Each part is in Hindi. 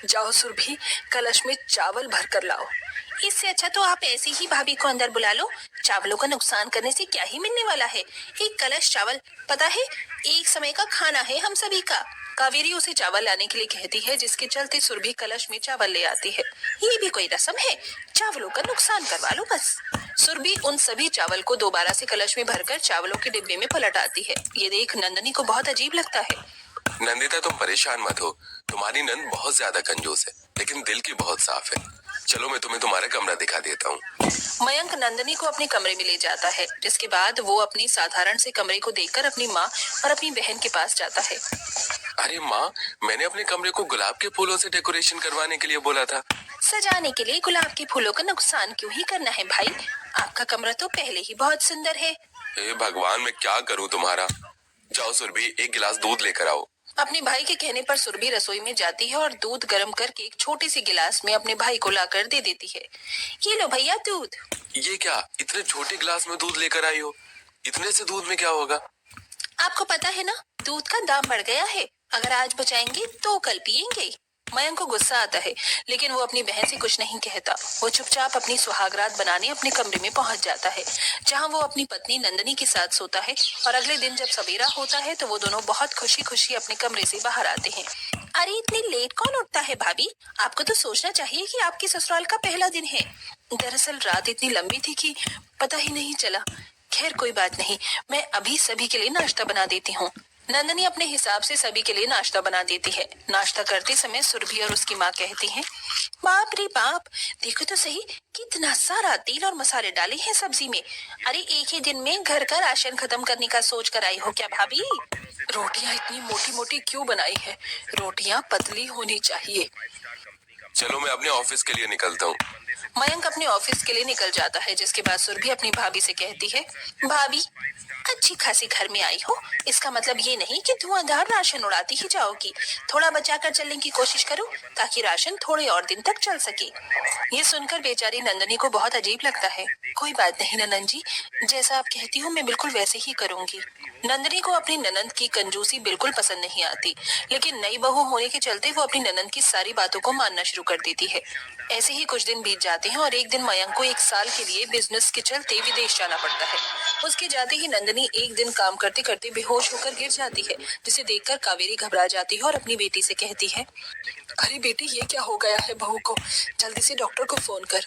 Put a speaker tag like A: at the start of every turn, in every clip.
A: जाओ सुरभि, कलश में चावल भर कर लाओ। इससे अच्छा तो आप ऐसे ही भाभी को अंदर बुला लो। चावलों का नुकसान करने से क्या ही मिलने वाला है। एक कलश चावल, पता है, एक समय का खाना है हम सभी का। कावेरी उसे चावल लाने के लिए कहती है, जिसके चलते सुरभि कलश में चावल ले आती है। ये भी कोई रस्म है? चावलों का नुकसान करवा लो बस। सुरभि उन सभी चावल को दोबारा से कलश में भरकर चावलों के डिब्बे में पलट आती है। ये देख नंदनी को बहुत अजीब लगता है।
B: नंदिता, तुम परेशान मत हो। तुम्हारी नंद बहुत ज्यादा कंजूस है, लेकिन दिल की बहुत साफ है। चलो मैं तुम्हें तुम्हारा कमरा दिखा देता हूँ।
A: मयंक नंदनी को अपने कमरे में ले जाता है, जिसके बाद वो अपनी साधारण से कमरे को देखकर अपनी माँ और अपनी बहन के पास जाता है।
B: अरे माँ, मैंने अपने कमरे को गुलाब के फूलों से डेकोरेशन करवाने के लिए बोला था।
A: सजाने के लिए गुलाब के फूलों का नुकसान क्यों ही करना है भाई? आपका कमरा तो पहले ही बहुत सुंदर है।
B: हे भगवान, मैं क्या करूँ तुम्हारा। जाओ सुरभि, एक गिलास दूध लेकर आओ।
A: अपने भाई के कहने पर सुरभि रसोई में जाती है और दूध गर्म करके एक छोटे से गिलास में अपने भाई को लाकर दे देती है। ये लो भैया दूध।
B: ये क्या, इतने छोटे गिलास में दूध लेकर आई हो? इतने से दूध में क्या होगा?
A: आपको पता है ना, दूध का दाम बढ़ गया है। अगर आज बचाएंगे तो कल पियेंगे। मयंक को गुस्सा आता है, लेकिन वो अपनी बहन से कुछ नहीं कहता। वो चुपचाप अपनी सुहागरात बनाने अपने कमरे में पहुंच जाता है, जहां वो अपनी पत्नी नंदनी के साथ सोता है। और अगले दिन जब सवेरा होता है तो वो दोनों बहुत खुशी खुशी अपने कमरे से बाहर आते हैं। अरे इतनी लेट कौन उठता है भाभी? आपको तो सोचना चाहिए कि आपके ससुराल का पहला दिन है। दरअसल रात इतनी लंबी थी कि पता ही नहीं चला। खैर कोई बात नहीं, मैं अभी सभी के लिए नाश्ता बना देती हूँ। नंदनी अपने हिसाब से सभी के लिए नाश्ता बना देती है। नाश्ता करते समय सुरभि और उसकी माँ कहती हैं, बाप रे बाप, देखो तो सही, कितना सारा तेल और मसाले डाले हैं सब्जी में। अरे एक ही दिन में घर का राशन खत्म करने का सोच कर आई हो क्या भाभी? रोटियां इतनी मोटी मोटी क्यों बनाई है? रोटियां पतली होनी चाहिए।
B: चलो मैं अपने ऑफिस के लिए निकलता हूँ।
A: मयंक अपने ऑफिस के लिए निकल जाता है, जिसके बाद सुरभि अपनी भाभी से कहती है, भाभी अच्छी खासी घर में आई हो, इसका मतलब ये नहीं कि धुआंधार राशन उड़ाती ही जाओगी। थोड़ा बचाकर चलने की कोशिश करो ताकि राशन थोड़े और दिन तक चल सके। ये सुनकर बेचारी नंदनी को बहुत अजीब लगता है। कोई बात नहीं नंदन जी, जैसा आप कहती हो मैं बिल्कुल वैसे ही करूंगी। नंदनी को अपनी ननंद की कंजूसी बिल्कुल पसंद नहीं आती, लेकिन नई बहू होने के चलते वो अपनी ननंद की सारी बातों को मानना शुरू कर देती है। ऐसे ही कुछ दिन बीत जाते हैं और एक दिन मयंक को 1 साल के लिए बिजनेस के चलते विदेश जाना पड़ता है। उसके जाते ही नंदनी एक दिन काम करते करते बेहोश होकर गिर जाती है, जिसे देखकर कावेरी घबरा जाती है और अपनी बेटी से कहती है, अरे बेटी ये क्या हो गया है बहू को? जल्दी से डॉक्टर को फोन कर।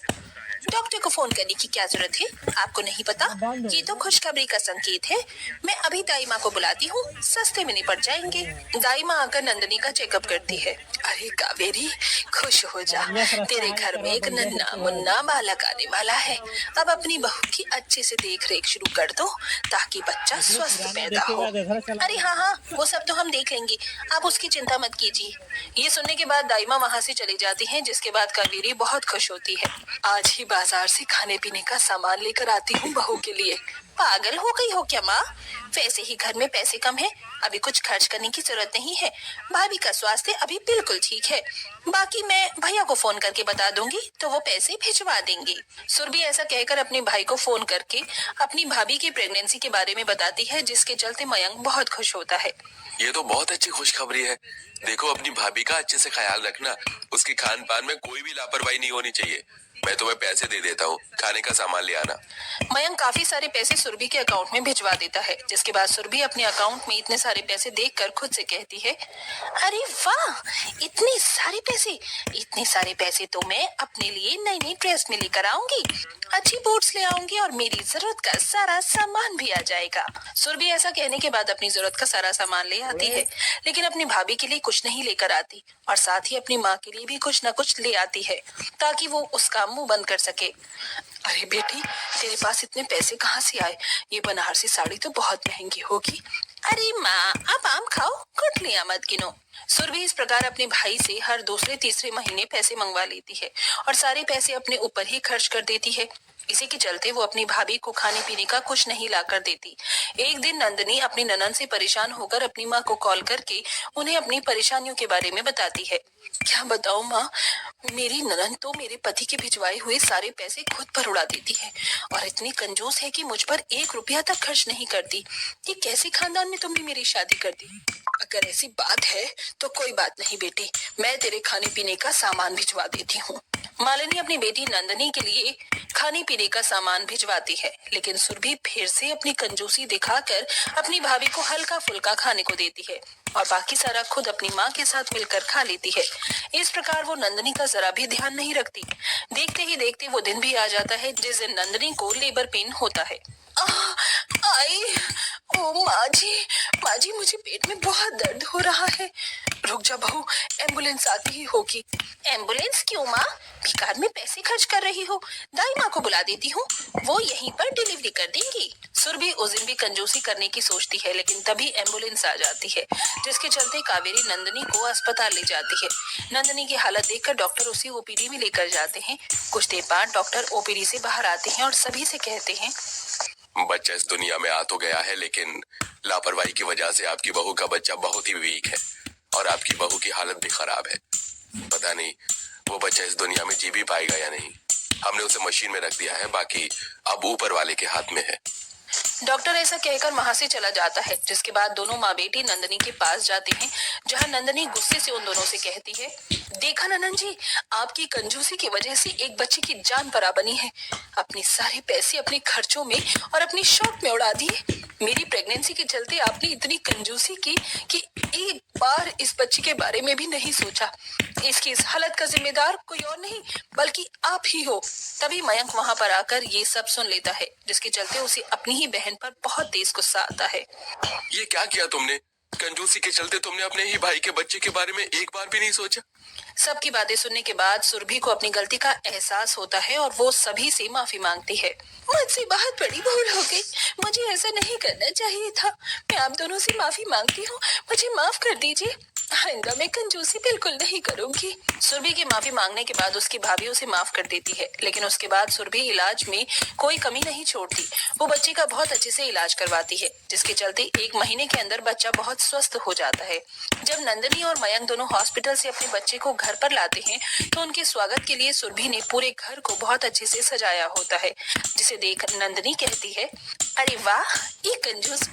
A: डॉक्टर को फोन करने की क्या जरूरत है? आपको नहीं पता? ये तो खुशखबरी का संकेत है। मैं अभी दाई माँ को बुलाती हूँ, सस्ते में निपट जाएंगे। दाई माँ आकर नंदनी का चेकअप करती है। अरे कावेरी, खुश हो जा, तेरे घर में एक नन्ना मुन्ना बालक आने वाला है। अब अपनी बहू की अच्छे से देख रेख शुरू कर दो ताकि बच्चा स्वस्थ पैदा हो। अरे हाँ हाँ, वो सब तो हम देख लेंगे, आप उसकी चिंता मत कीजिए। ये सुनने के बाद दाई माँ वहाँ से चली जाती है, जिसके बाद कावेरी बहुत खुश होती है। आज ही बाजार से खाने पीने का सामान लेकर आती हूँ बहू के लिए। पागल हो गई हो क्या माँ? वैसे ही घर में पैसे कम है, अभी कुछ खर्च करने की जरूरत नहीं है। भाभी का स्वास्थ्य अभी बिल्कुल ठीक है। बाकी मैं भैया को फोन करके बता दूंगी तो वो पैसे भिजवा देंगे। सुरभि ऐसा कहकर अपने भाई को फोन करके अपनी भाभी की प्रेगनेंसी के बारे में बताती है, जिसके चलते मयंक बहुत खुश होता है।
B: ये तो बहुत अच्छी खुशखबरी है। देखो, अपनी भाभी का अच्छे से ख्याल रखना। उसके खान पान में कोई भी लापरवाही नहीं होनी चाहिए। मैं तुम्हें पैसे दे देता हूँ, खाने का सामान ले आना।
A: मयंक काफी सारे पैसे सुरभि के अकाउंट में भिजवा देता है, जिसके बाद सुरभि अपने अकाउंट में इतने सारे पैसे देखकर खुद से कहती है, अरे वाह, इतने सारे पैसे! इतने सारे पैसे तो मैं अपने लिए नई नई ड्रेस में लेकर आऊंगी, अच्छी बूट्स ले आऊंगी और मेरी जरूरत का सारा सामान भी आ जाएगा। सुरभि ऐसा कहने के बाद अपनी जरूरत का सारा सामान ले आती है, लेकिन अपनी भाभी के लिए कुछ नहीं लेकर आती और साथ ही अपनी माँ के लिए भी कुछ न कुछ ले आती है, ताकि वो उसका मुंह बंद कर सके। अरे बेटी, तेरे पास इतने पैसे कहाँ से आए? ये बनारसी साड़ी तो बहुत महंगी होगी। अरे माँ, आप आम खाओ, गुठलियां मत गिनो। सुरभि इस प्रकार अपने भाई से हर दूसरे तीसरे महीने पैसे मंगवा लेती है और सारे पैसे अपने ऊपर ही खर्च कर देती है। इसी के चलते वो अपनी भाभी को खाने पीने का कुछ नहीं ला कर देती। एक दिन नंदनी अपनी ननद से परेशान होकर अपनी माँ को कॉल करके उन्हें अपनी परेशानियों के बारे में बताती है। क्या बताऊं माँ, मेरी ननद तो मेरे पति के भिजवाए हुए सारे पैसे खुद पर उड़ा देती है और इतनी कंजूस है कि मुझ पर 1 रुपया तक खर्च नहीं करती। ये कैसे खानदान में तुमने मेरी शादी कर दी? अगर ऐसी बात है तो कोई बात नहीं बेटी, मैं तेरे खाने पीने का सामान भिजवा देती हूँ। मालिनी अपनी बेटी नंदनी के लिए खाने पीने का सामान भिजवाती है, लेकिन सुरभि फिर से अपनी कंजूसी दिखाकर अपनी भाभी को हल्का फुल्का खाने को देती है और बाकी सारा खुद अपनी माँ के साथ मिलकर खा लेती है। इस प्रकार वो नंदनी का जरा भी ध्यान नहीं रखती। देखते ही देखते वो दिन भी आ जाता है जिस दिन नंदनी को लेबर पेन होता है। आई, ओ माँ जी मुझे पेट में बहुत दर्द हो रहा है। रुक जा बहू, एम्बुलेंस आती ही होगी। एम्बुलेंस क्यों माँ? बेकार में पैसे खर्च कर रही हो, दाई माँ को बुला देती हूँ, वो यहीं पर डिलीवरी कर देंगी। सुरभि उस दिन भी कंजूसी करने की सोचती है, लेकिन तभी एम्बुलेंस आ जाती है, जिसके चलते कावेरी नंदनी को अस्पताल ले जाती है। नंदनी की हालत देखकर डॉक्टर उसे ओपीडी में लेकर जाते हैं। कुछ देर बाद डॉक्टर ओपीडी से बाहर आते हैं और सभी से कहते हैं,
B: बच्चा इस दुनिया में आ तो गया है, लेकिन लापरवाही की वजह से आपकी बहू का बच्चा बहुत ही वीक है और आपकी बहू की हालत भी खराब है। पता नहीं वो बच्चा इस दुनिया में जी भी पाएगा या नहीं। हमने उसे मशीन में रख दिया है, बाकी अब ऊपर वाले के हाथ में है। डॉक्टर ऐसा कहकर वहां से चला जाता है, जिसके बाद दोनों माँ बेटी नंदनी के पास जाते हैं, जहां नंदनी गुस्से से उन दोनों से कहती है, देखा नंदन जी, आपकी कंजूसी की वजह से एक बच्चे की जान परा बनी है। अपने सारे पैसे अपने खर्चों में और अपनी शौक में उड़ा दिए। मेरी प्रेगनेंसी के चलते आपने इतनी कंजूसी की कि एक बार इस बच्चे के बारे में भी नहीं सोचा। इसकी इस हालत का जिम्मेदार कोई और नहीं बल्कि आप ही हो। तभी मयंक वहां पर आकर ये सब सुन लेता है, जिसके चलते उसे अपनी ही बहन पर बहुत तेज गुस्सा आता है। ये क्या किया तुमने? कंजूसी के चलते तुमने अपने ही भाई के बच्चे के बारे में एक बार भी नहीं सोचा? सबकी बातें सुनने के बाद सुरभि को अपनी गलती का एहसास होता है और वो सभी से माफी मांगती है। मुझसे बहुत बड़ी भूल हो गई, मुझे ऐसा नहीं करना चाहिए था। मैं आप दोनों से माफी मांगती हूँ, मुझे माफ कर दीजिए। आइंदा मैं कंजूसी बिल्कुल नहीं करूंगी। सुरभि के माफी मांगने के बाद उसकी भाभी उसे माफ कर देती है, लेकिन उसके बाद सुरभि इलाज में कोई कमी नहीं छोड़ती। वो बच्चे का बहुत अच्छे से इलाज करवाती है, जिसके चलते 1 महीने के अंदर बच्चा बहुत स्वस्थ हो जाता है। जब नंदनी और मयंक दोनों हॉस्पिटल से अपने बच्चे को घर पर लाते हैं, तो उनके स्वागत के लिए सुरभि ने पूरे घर को बहुत अच्छे से सजाया होता है, जिसे देख नंदनी कहती है, अरे वाह, ये कंजूस